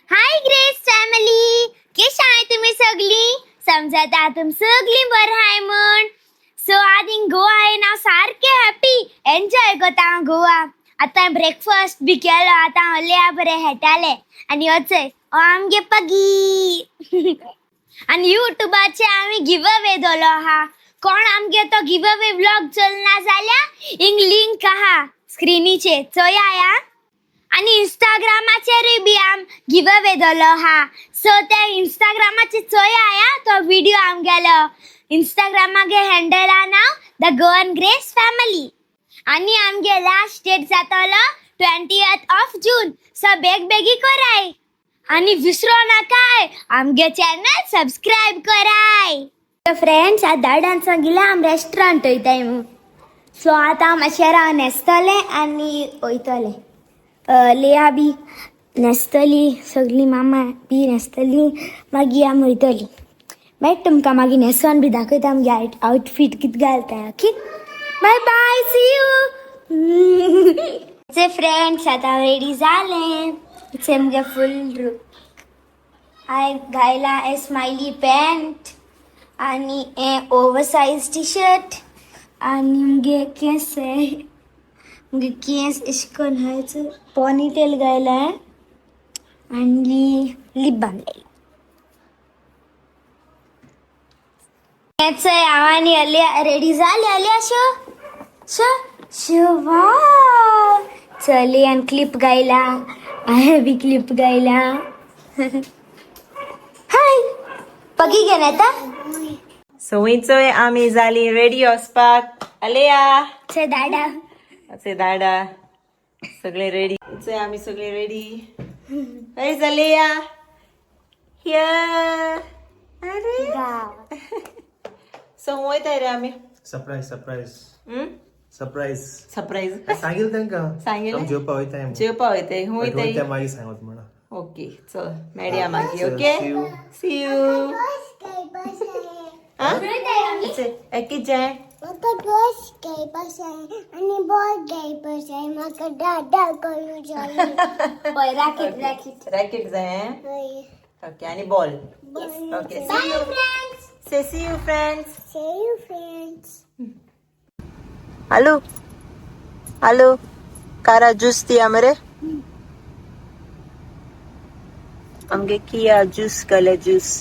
हाय grace family, कशा आहे तुम्ही सगळी? समजत आहे तुम्ही सगळी बरं आहे म्हण. सो आज गोवा आहे ना, सारखे हॅपी एन्जॉय करता गोवा. आता ब्रेकफास्ट बी केलो, आता हल्ल्या बरे हेटाले आणि होचे आमगे पगी. आणि युट्यूबाचे आम्ही गिव अवे दोलो हा. कोण आमगे तो गिव अवे व्लॉग चलना झाल्या इंग लिंक हा स्क्रीनीचे चोया या. आणि इंस्टाग्रामाचेर बी आम गिव अवे दोलो हा. सो ते इंस्टाग्रामाचे चोया या तो व्हिडिओ आमगेलो इंस्टाग्रामागे हँडल आ नाव द गोवन ग्रेस फॅमिली. आणि आमगे लास्ट डेट जातलो 20th of June. सो बेगी कराय आणि विसरो नकाय आमगे चॅनल सबस्क्राईब कराय. फ्रेंड्स आज दाडान सांगितलं आम रेस्टॉरंट वयताय म्हणून. सो आता मातशें न्हेसतले आणि वयतले. लेया बी न्हेसतली, सगळी मामा बी न्हेसतली, मागीर आमी वयतली. मागीर तुमकां मागीर न्हेसोन बी दाखयता आमगे आउटफीट कितें घालता. Okay, bye bye, see you. Friends आता रेडी जालें. इट्स मुगे फुल लूक. हाय घायला ए स्माइली पॅन्ट आणि ए ओवरसाइज टी शर्ट आणि मुगे केस मुगे केस इश्कोन हायचं पॉनीटेल घायलाय आणि लिप बांधलेली. आवानी आल्या रेडी झाले आल्या शो शो शो वाव. चली आणि क्लिप गायला, आहे बी क्लिप गायला. हाय पगी घेन येता. सो वयचोय आमी जाली रेडी वचपाक. आलेया छे दादा असे दाडा सगळे रेडी. वयचोय आमी सगळे रेडी. काय झाले या अरे गाव. सो वयताय रे आमी. सरप्राईज सरप्राईज सरप्राईज सांगेल तांकां सांगेल जेवपा वयताय जेवपा वयताय हूं वयताय. त्या मागीर सांगत म्हणा. ओके चल मेळया मागीर. Okay see you. एकीच जाय म्हाका ड्रेस घेवपाचे आणि बॉल घेवपाचे. म्हाका दादा करू जाय. होय रॅकेट रॅकेट रॅकेट जाय. होय. ओके आणि ball. Okay see you friends. Say see you friends. See you friends. Aló, aló, cara juice दिया मेरे. हमगे किया जूस कले juice.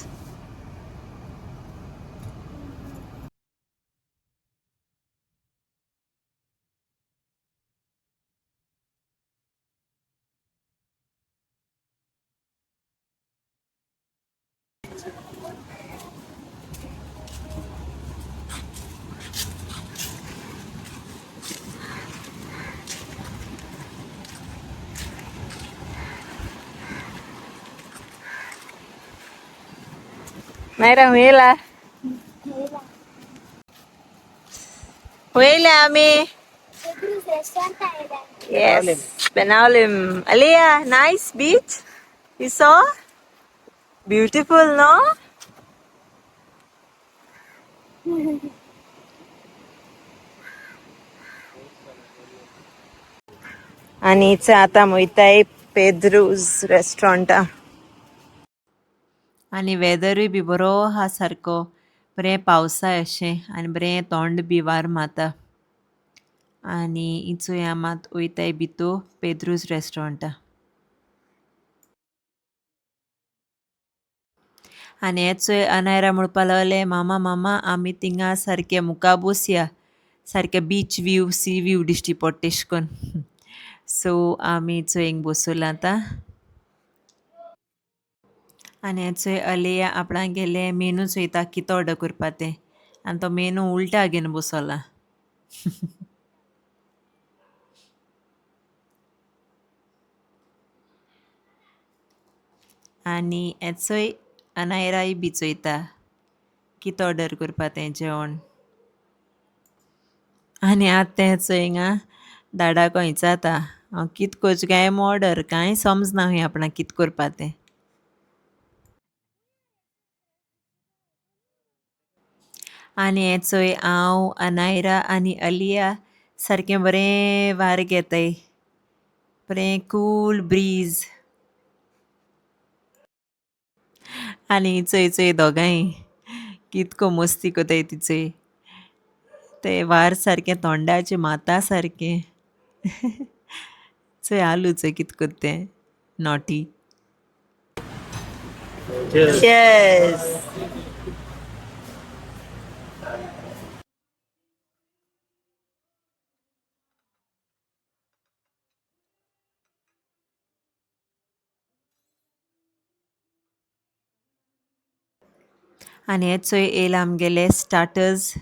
Naira huela. Huela ami. Yes. Benalim. Aliyah, nice beach. You saw? Beautiful, no? आणि इथे आता वयताय पेद्रूज रेस्टॉरंटा. आणि वेदरूय बी बरो हा सारको. बरें पावसाय अशें आनी बरें थंड बी वार माता. आनी इचोय आमात वयताय भितो पेद्रूज रेस्टॉरंटा. आनी हेचोय अनायरा म्हणपा लागले मामा मामा आमी थिंगा सारके मुका बसया. सारके बीच व्यू सी व्यू दिश्टी पडटा तेश कोन. सो आमी चोय हिंग बसोला आतां. आनी हेचोय अलेया आपणाक गेले मेनू चोयता कितें ऑर्डर करपा तें. आनी तो मेनू उलटा घेवन बसोला. आनी हेचोय अनायराय बी चोयता कितें ऑर्डर करपा तें जेवण. आनी आतां तें चोय हिंगा दाडाको विचारता हांव कितें करचें काय ऑर्डर कांय समजना खंय आपणाक कितें करपा तें. आनी हेचोय हांव अनायरा आनी अलिया सारकें बरें वारें घेताय बरें कूल ब्रीज आनी चोय चोय दोगांय कितको मस्ती कोताय ती चोय ते वार सारकें तोंडाचें माता सारकें चोय आलू चोय कित कोत्तें नॉटी Cheers. आनी हे चोय येयला आमगेले स्टार्टर्स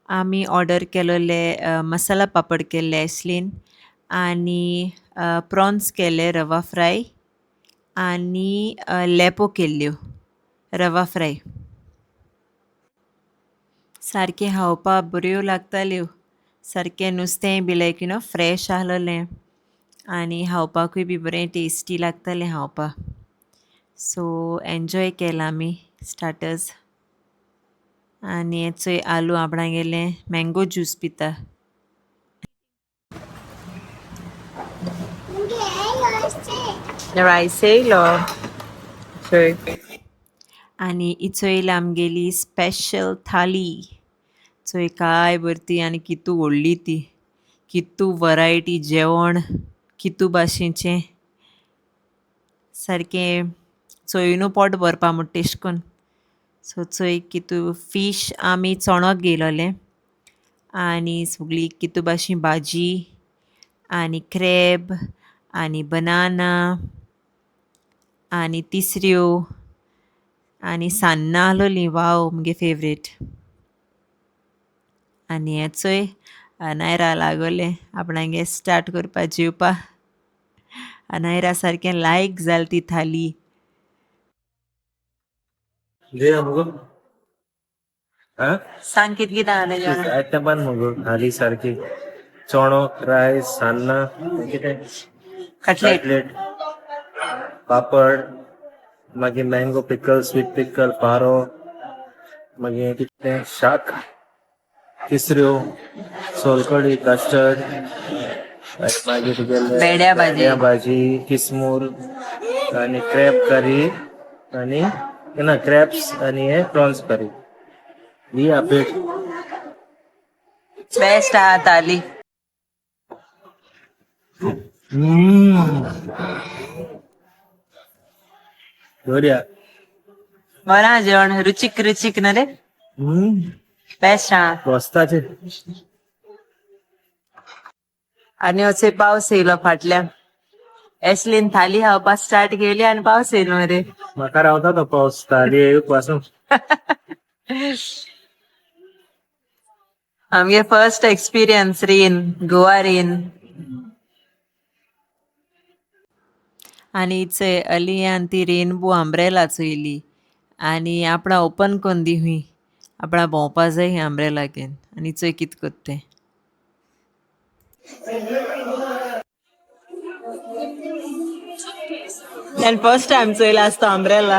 आमी ऑर्डर केलोले मसाला पापड केल्ले एसलीन आनी प्रॉन्स केले रवा फ्राय आनी लेपो केल्ल्यो रवा फ्राय सारकें खावपा बऱ्यो लागताल्यो सारकें नुस्तें बी लायक यू नो फ्रेश आहलोलें आनी खावपाकूय बी बरें टेस्टी लागतालें खावपा सो एन्जॉय केलां आमी स्टार्टर्स आनी हे चोय आलू आपणा गेलें मँगो ज्यूस पिता रायस येयलो आनी ही चोयल आमगेली स्पेशल थाली चोय काय बरती आनी कितू व्हडली ती कितू वरायटी जेवण कितू भाशेचें सारकें चोयनू पोट भरपा म्हूण तेश कोन सो चोय कितू फीश आमी चोणोक घेयलोलें आनी सगळी कितू भाशेन भाजी आनी क्रेब आनी बनाना आनी तिसऱ्यो आनी सान्नां आहलोलीं वाव मुगे फेवरेट आनी हें चोय नायरा लागोलें आपणागे स्टार्ट करपा जेवपा नायरा सारकें लायक जाल ती थाली जे मुगो सांग कित कित आहलें जेवणां आयटमान मुगो थाली सारकी चोणोक रायस सान्नां कितें कटलेट कटलेट पापड मागीर मँगो पिकल स्वीट पिकल पारो मागीर कितें शाक तिसऱ्यो सोलकडी कस्टर्ड आनी मागीर तुगेलें बेड्या भाजी. बेड्या भाजी किसमूर आनी क्रॅब करी आनी ना क्रॅब्स आनी हे प्रॉन्स करी ही अपडेट बेस्ट आहा थाली बऱ्या बरें आहा जेवण रुचीक रुचीक न्हू रे बेस्ट आहा वस्ताचे आनी अशें पावस येयलो फाटल्यान एसलीन थाली खावपा स्टार्ट केली आनी पावस येयलो मरे म्हाका रावता तो पावस थाली येवक पासून आमगे first experience rain Goa rain आनी चोय अलियान ती रेनबो अम्ब्रेला चोयली आनी आपणा ओपन कोन्न दी हुंय आपणा भोंवपा जाय ही अम्ब्रेला घेवन आनी चोय कित कोत्तें And first time चोयला आसता umbrella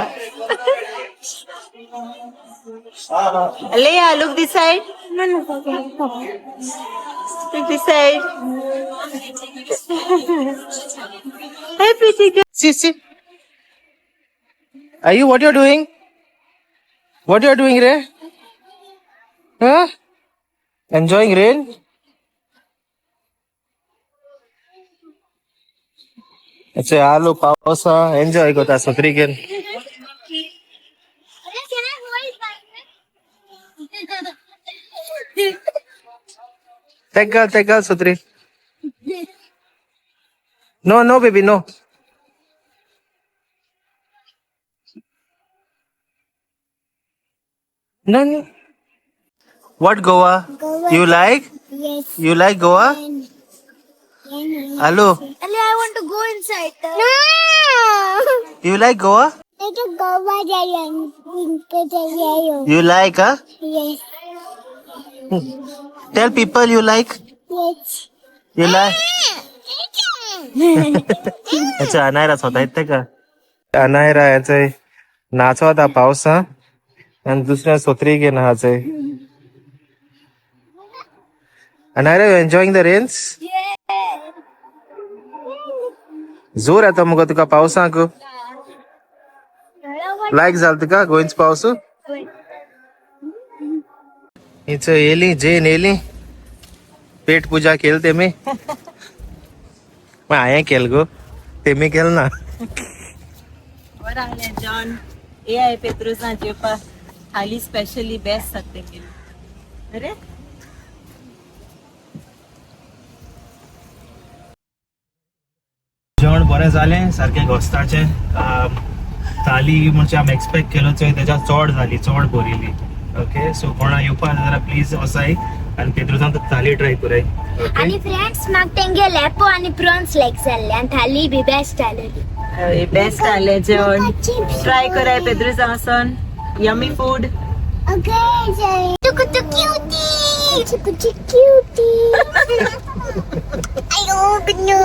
Leah, look this side. Look this side. Hi, pretty girl. See. Are you what you're doing? What you're doing, Ray? Huh? Enjoying rain? अच्छा आलो पावसा एन्जॉय करता सत्रीकेन Take girl, Sutri. No, baby, no. No. What Goa? You like? Yes. You like Goa? Hello. Ali, I want to go inside. No. You like Goa? I to Goa, You like, huh? Yes. Tell people you like. Yes. You like. अच्छा अनायरा स्वतः येते का अनायरा याचे nacho आता पावसा आणि दुसऱ्या सोत्री घे नाचे Anaira, you enjoying the rains? जोर येता मुगो तुका पावसाक लायक जाल तुका गोंयच पावस हिच येली जेन येली पेट पूजा केली तेमी हांवें केल गो तेमी केल ना बरं आले जॉन हे आहे पेत्रुसा जेवपा थाली स्पेशली बेस्ट सकते केली अरे जेवण बरें जालें सारकें घोस्ताचें थाली म्हणजे हांवें एक्सपेक्ट केलो तेच्या चड जाली चड बरिली ओके सो कोणा येवपा जाल्यार प्लीज वसाय आनी पेत्रुसान थाली ट्राय कराय आणि फ्रेंड्स म्हाका तेंगे लेपो आणि प्रॉन्स लायक जाल्ले आणि थाली बी बेस्ट जालेली बेस्ट आले जेवण ट्राय कराय पेत्रुसा वचून yummy food Tuku tu cutie. Tuku tu cutie. Ayo, benar.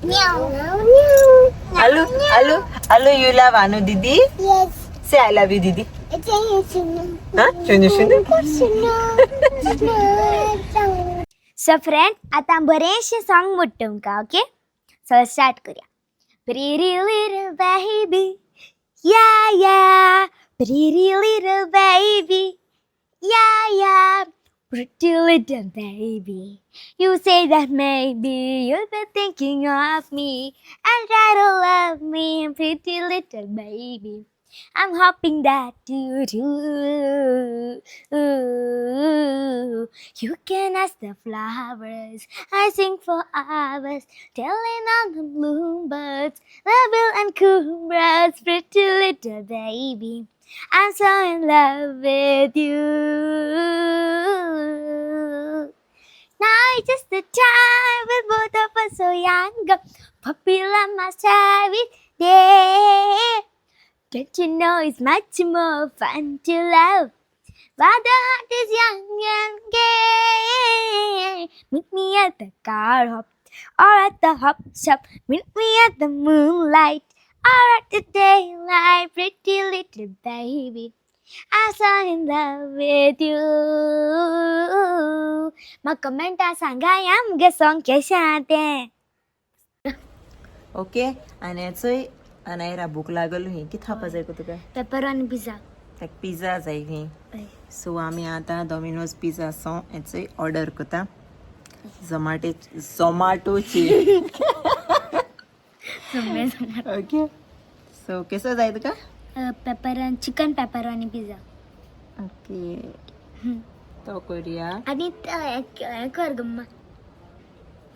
Meow, meow. Alu, Alu, Alu, you love Anu Didi? Yes. Say I love you, Didi. It's a shunu. Huh? Shunu, shunu. So friend, आता बरेचशे song म्हणतो तुमका okay so start करूया Pretty little baby yeah yeah Pretty little baby yeah yeah Pretty little baby You say that maybe you've been thinking of me and try to love me pretty little baby I'm hoping that you do. You can ask the flowers. I sing for hours, telling all the bluebirds, Laville and Cobras, pretty little baby. I'm so in love with you. Now it's just the time with both of us so young. Puppy love must have it there. Don't you know it's much more fun to love while the heart is young and gay? Meet me at the car hop or at the hop shop. Meet me at the moonlight or at the daylight, pretty little baby. I'm so in love with you. मग comment सांगा या मुगे song कशे आते okay आणि याचोय अनायरा भूक लागल ही किती थापा जाय को तुका पेपर आणि पिझ्झा ताक पिझ्झा जाय ही सो आमी आता डॉमिनोज पिझ्झा सो याचोय ऑर्डर कोता झोमॅटोची ओके सो केसो जाय तुका चिकन पेपर आणि पिझ्झा ओके तो करूया आणि कर गम्मा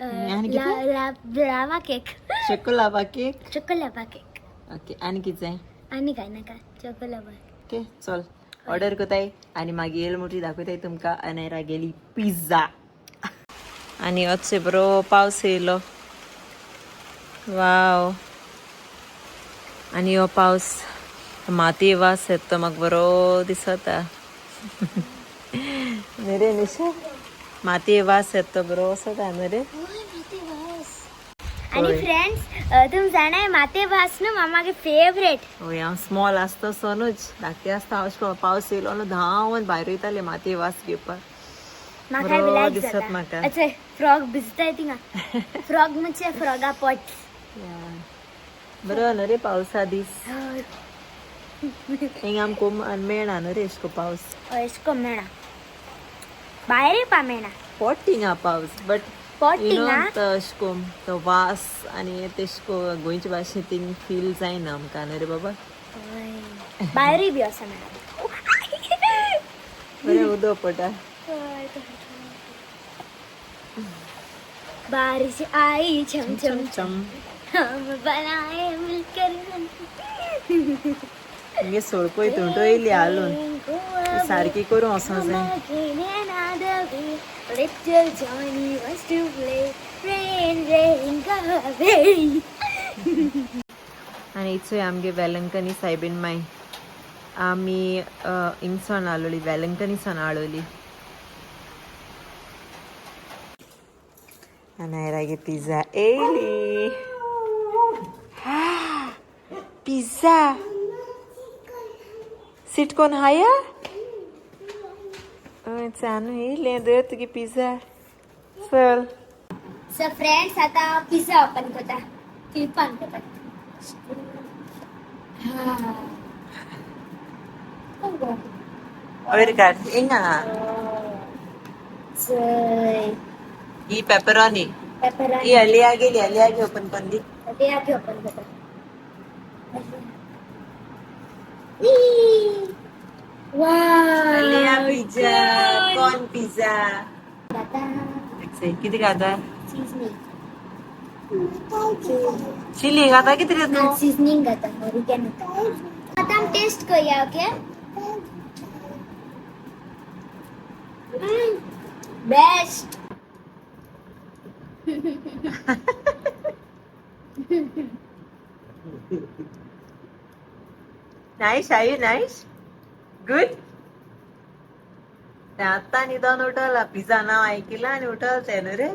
आणि किती लावा cake choco lava cake choco lava cake okay आणि किती जाय आणि काय नाका चोकोलावा ओके चल ऑर्डर कोताय आणि मागीर येल मोठी दाखवताय तुमका अनायरा गेली पिझ्झा आणि अच्छे बरो पावस येयलो वाव आणि हो पावस माती वास येता म्हाका बरो दिसता रे निशा माती वास येता बरो दिसता रे आणि फ्रेंड्स तुम जाणाय माते भास न्हू मामागे फेवरेट होय हांव स्मॉल आसता सोनूच धाकटे आसता हांव पावस येयलो न्हू धांवन भायर वयताले माती वास घेवपाक म्हाका बरो लायक दिसत जाता म्हाका. अच्छा फ्रॉग भिजताय थिंगा फ्रॉग म्हणजे फ्रॉगा पॉट बरो न्हू रे पावसा दीस हिंग आमको मेळना न्हू रे एशको पावस एशको मेळा भायर येवपा मेळना पॉट थिंगा पावस बट पॉट यू नो थिंगा तशको तो वास आनी तेशको गोंयचे भाशेन थिंग फील जायना आमकां न्हू रे बाबा भायरूय बी असं मेळा बरें उदक पडटा बारिश आई छम छम चम हम बनाए मिलकर हिंगे सोळपय तुंटो येयली हालून सारकी करूं वचों जाय Little Johnny wants to play. Rain, rain, go away. आनी इचोय आमगे वेलंकनी सायबीन माय आमी हिंगसोन हालोली वेलंकनीसान हाडोली अनायरागे पिझ्झा येयली पिझ्झा सिट कोन हाया चानू येयलें दर तुगे पिझ्झा चल सो फ्रेंड्स आता पिझ्झा ओपन करता क्लिप ऑन करता वयर काड इंगा चय ಈ ಪೆಪರಾನಿ पेपरानी ಈ ಅಲಿಯಾಗಿ ಓಪನ್ ಕೊಂದಿ ते आधी ओपन करता Alia wow pizza corn pizza किती खाता चिली खाता किती तू सीजनिंग करता ऑरिगॅनो आता हम टेस्ट करूया okay best nice are you nice good आता निदान उठवला पिझ्झा नाव ऐकला आणि उठवते ना रे